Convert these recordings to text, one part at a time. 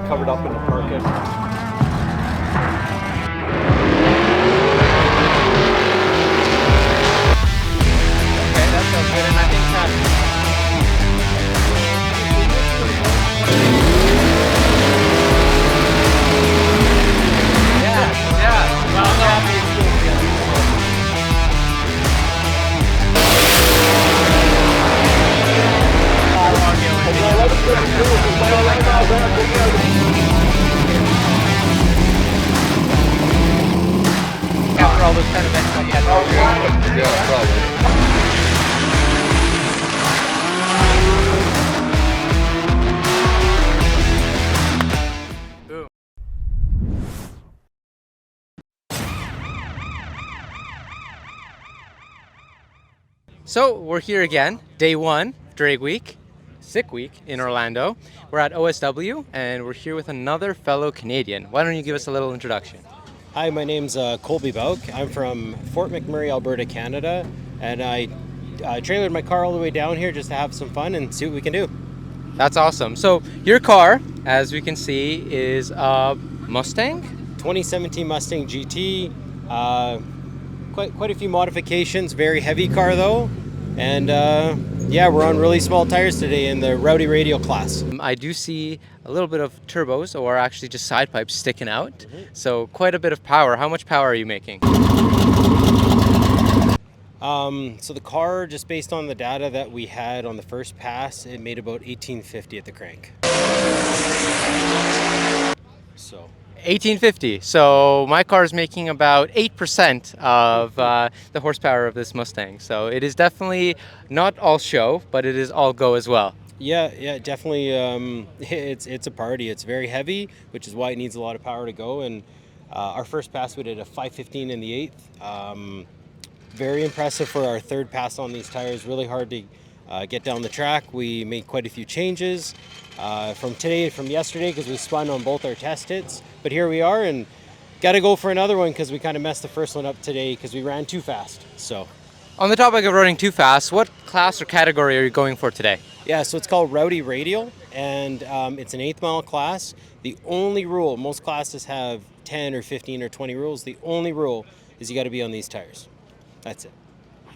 covered up in the parking. Okay, that sounds good, and I think yeah. Well, I'm happy it's cool together. After all those kind of events like that. Yeah, probably. So we're here again, day one, drag week, sick week in Orlando. We're at OSW and we're here with another fellow Canadian. Why don't you give us a little introduction? Hi, my name's Kolby. I'm from Fort McMurray, Alberta, Canada, and I trailered my car all the way down here just to have some fun and see what we can do. That's awesome. So your car, as we can see, is a Mustang? 2017 Mustang GT, quite a few modifications, very heavy car though, and yeah, we're on really small tires today in the Rowdy Radial class. I do see a little bit of turbos, or actually just side pipes sticking out. So quite a bit of power. How much power are you making? So the car, just based on the data that we had on the first pass, it made about 1850 at the crank. So 1850. So my car is making about 8% of the horsepower of this Mustang. So it is definitely not all show, but it is all go as well. Yeah, definitely. It's a party. It's very heavy, which is why it needs a lot of power to go. And our first pass, we did a 515 in the eighth. Very impressive for our third pass on these tires. Really hard to get down the track. We made quite a few changes from yesterday, because we spun on both our test hits. But here we are, and got to go for another one because we kind of messed the first one up today because we ran too fast. So, On the topic of running too fast, what class or category are you going for today? yeah, so it's called Rowdy Radial, and it's an 8th mile class. The only rule, most classes have 10 or 15 or 20 rules. The only rule is you got to be on these tires. That's it.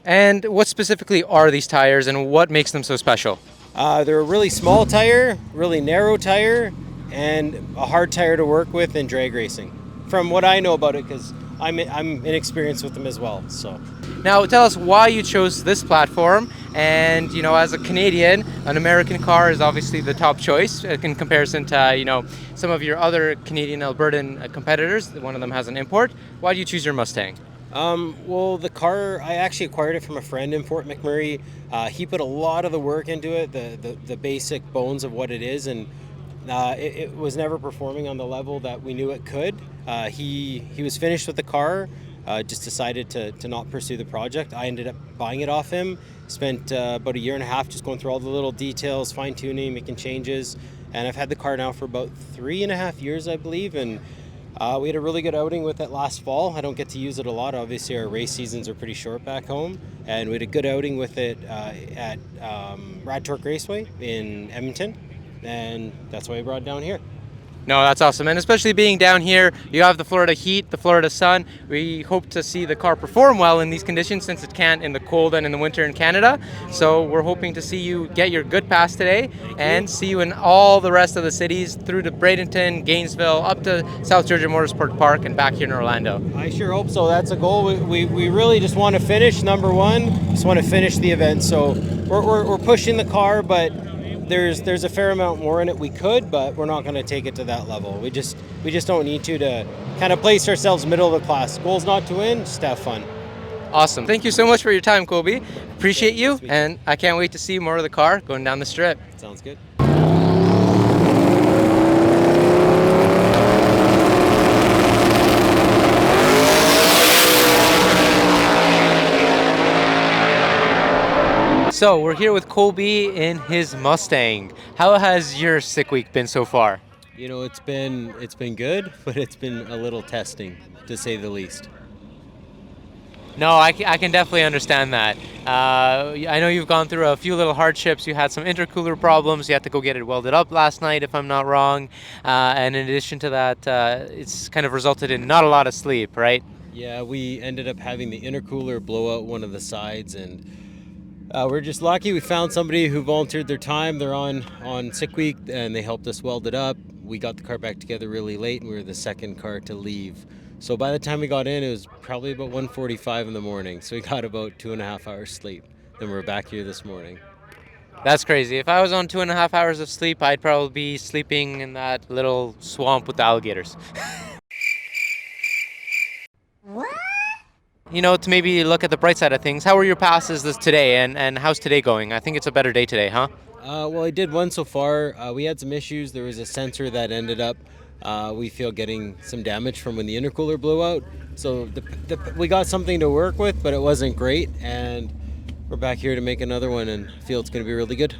And what specifically are these tires and what makes them so special? They're a really small tire, really narrow tire, and a hard tire to work with in drag racing. From what I know about it, because I'm inexperienced with them as well. So. Now tell us why you chose this platform, and as a Canadian, an American car is obviously the top choice in comparison to some of your other Canadian Albertan competitors. One of them has an import. Why do you choose your Mustang? Well, the car, I actually acquired it from a friend in Fort McMurray. He put a lot of the work into it, the basic bones of what it is, and it was never performing on the level that we knew it could. He was finished with the car, just decided to not pursue the project. I ended up buying it off him, spent about a year and a half just going through all the little details, fine-tuning, making changes, and I've had the car now for about 3.5 years, I believe, and we had a really good outing with it last fall. I don't get to use it a lot. Obviously, our race seasons are pretty short back home. And we had a good outing with it at Rad Torque Raceway in Edmonton. And that's why we brought it down here. No, that's awesome. And especially being down here, you have the Florida heat, the Florida sun. We hope to see the car perform well in these conditions, since it can't in the cold and in the winter in Canada. So we're hoping to see you get your good pass today and see you in all the rest of the cities through to Bradenton, Gainesville, up to South Georgia Motorsport Park and back here in Orlando. I sure hope so. That's a goal. We really just want to finish, number one, just want to finish the event. So we're pushing the car, but there's a fair amount more in it we could, but we're not going to take it to that level. We just don't need to kind of place ourselves middle of the class. Goal's not to win, just have fun. Awesome. Thank you so much for your time, Kolby. Appreciate you, and I can't wait to see more of the car going down the strip. Sounds good. So we're here with Kolby in his Mustang. How has your sick week been so far? It's been good, but it's been a little testing, to say the least. No, I can definitely understand that. I know you've gone through a few little hardships. You had some intercooler problems. You had to go get it welded up last night, if I'm not wrong. And in addition to that, it's kind of resulted in not a lot of sleep, right? Yeah, we ended up having the intercooler blow out one of the sides, and we're just lucky. We found somebody who volunteered their time. They're on sick week, and they helped us weld it up. We got the car back together really late, and we were the second car to leave. So by the time we got in, it was probably about 1:45 in the morning. So we got about 2.5 hours sleep. Then we're back here this morning. That's crazy. If I was on 2.5 hours of sleep, I'd probably be sleeping in that little swamp with the alligators. To maybe look at the bright side of things, how were your passes today, and how's today going? I think it's a better day today, huh? Well, I did one so far. We had some issues. There was a sensor that ended up, we feel, getting some damage from when the intercooler blew out. So we got something to work with, but it wasn't great. And we're back here to make another one and feel it's going to be really good.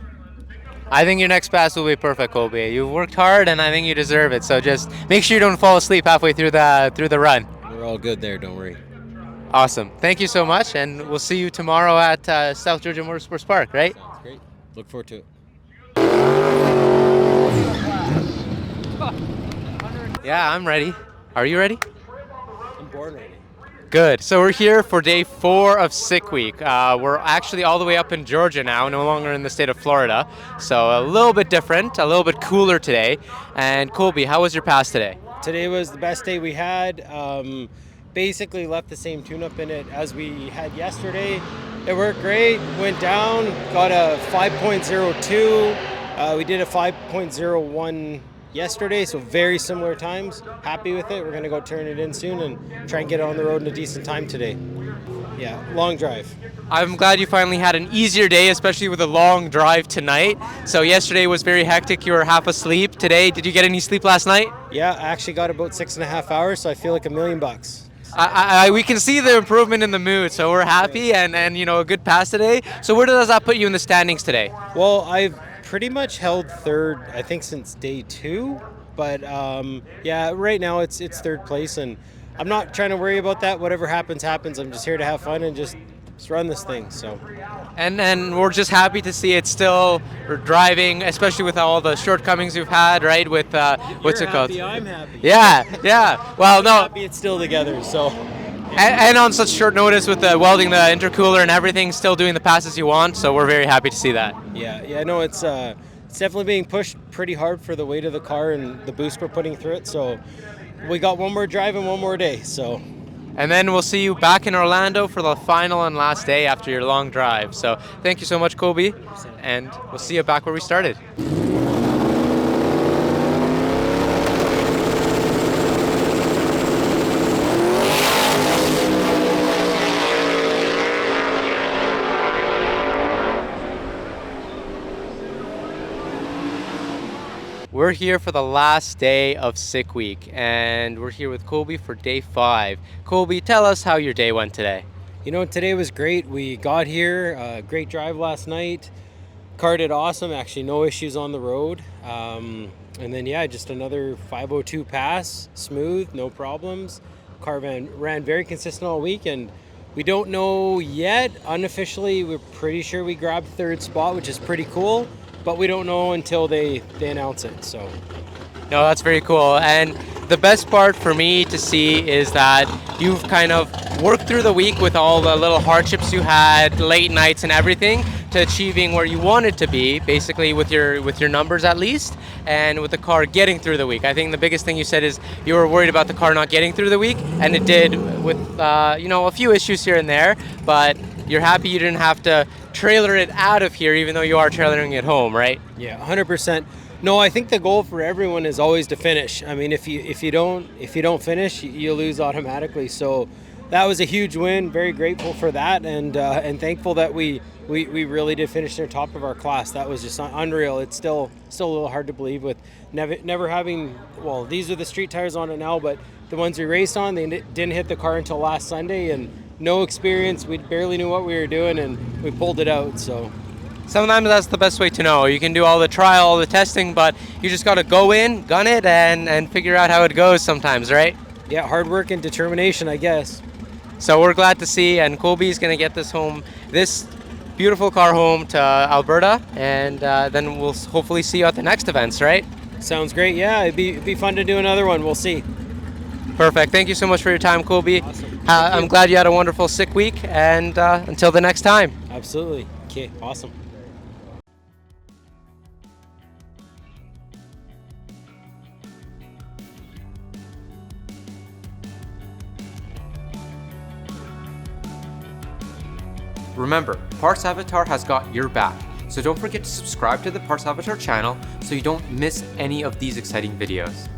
I think your next pass will be perfect, Kolby. You've worked hard, and I think you deserve it. So just make sure you don't fall asleep halfway through the run. We're all good there, don't worry. Awesome. Thank you so much, and we'll see you tomorrow at South Georgia Motorsports Park, right? Sounds great. Look forward to it. Yeah, I'm ready. Are you ready? I'm born ready. Good. So we're here for day 4 of Sick Week. We're actually all the way up in Georgia now, no longer in the state of Florida. So a little bit different, a little bit cooler today. And Kolby, how was your pass today? Today was the best day we had. Basically left the same tune-up in it as we had yesterday. It worked great, went down, got a 5.02. We did a 5.01 yesterday, so very similar times. Happy with it. We're going to go turn it in soon and try and get it on the road in a decent time today. Yeah, long drive. I'm glad you finally had an easier day, especially with a long drive tonight. So yesterday was very hectic. You were half asleep. Today, did you get any sleep last night? Yeah, I actually got about 6.5 hours, so I feel like $1 million. We can see the improvement in the mood, so we're happy and a good pass today. So where does that put you in the standings today? Well, I've pretty much held third, I think, since day 2. But yeah, right now it's third place, and I'm not trying to worry about that. Whatever happens, happens. I'm just here to have fun and just run this thing. So. And we're just happy to see it still driving, especially with all the shortcomings we've had, right? With what's it called? I'm happy. Yeah. Well, no. Happy it's still together. So. And on such short notice with the welding the intercooler and everything, still doing the passes you want. So we're very happy to see that. Yeah. No, it's definitely being pushed pretty hard for the weight of the car and the boost we're putting through it. So we got one more drive and one more day. So. And then we'll see you back in Orlando for the final and last day after your long drive. So thank you so much, Kolby, and we'll see you back where we started. We're here for the last day of Sick Week, and we're here with Kolby for day 5. Kolby, tell us how your day went today. Today was great. We got here, great drive last night. Car did awesome, actually no issues on the road. And then, yeah, just another 502 pass, smooth, no problems. Car ran very consistent all week, and we don't know yet. Unofficially, we're pretty sure we grabbed third spot, which is pretty cool. But we don't know until they announce it. So, no, that's very cool. And the best part for me to see is that you've kind of worked through the week with all the little hardships you had, late nights and everything, to achieving where you wanted to be, basically with your numbers at least, and with the car getting through the week. I think the biggest thing you said is you were worried about the car not getting through the week, and it did with a few issues here and there, but you're happy you didn't have to trailer it out of here, even though you are trailering it home, right? Yeah, 100%. No, I think the goal for everyone is always to finish. I mean, if you don't finish, you lose automatically. So that was a huge win. Very grateful for that, and thankful that we really did finish near top of our class. That was just unreal. It's still a little hard to believe with never having. Well, these are the street tires on it now, but the ones we raced on, they didn't hit the car until last Sunday, and no experience. We barely knew what we were doing, and we pulled it out. So sometimes that's the best way to know. You can do all the trial, all the testing, but you just got to go in, gun it, and figure out how it goes sometimes, right? Yeah, hard work and determination, I guess. So we're glad to see, and Kolby's gonna get this beautiful car home to Alberta, and then we'll hopefully see you at the next events, right? Sounds great. Yeah, it'd be fun to do another one. We'll see. Perfect. Thank you so much for your time, Kolby. Awesome. I'm glad you had a wonderful sick week, and until the next time. Absolutely. Okay, awesome. Remember, Parts Avatar has got your back, so don't forget to subscribe to the Parts Avatar channel so you don't miss any of these exciting videos.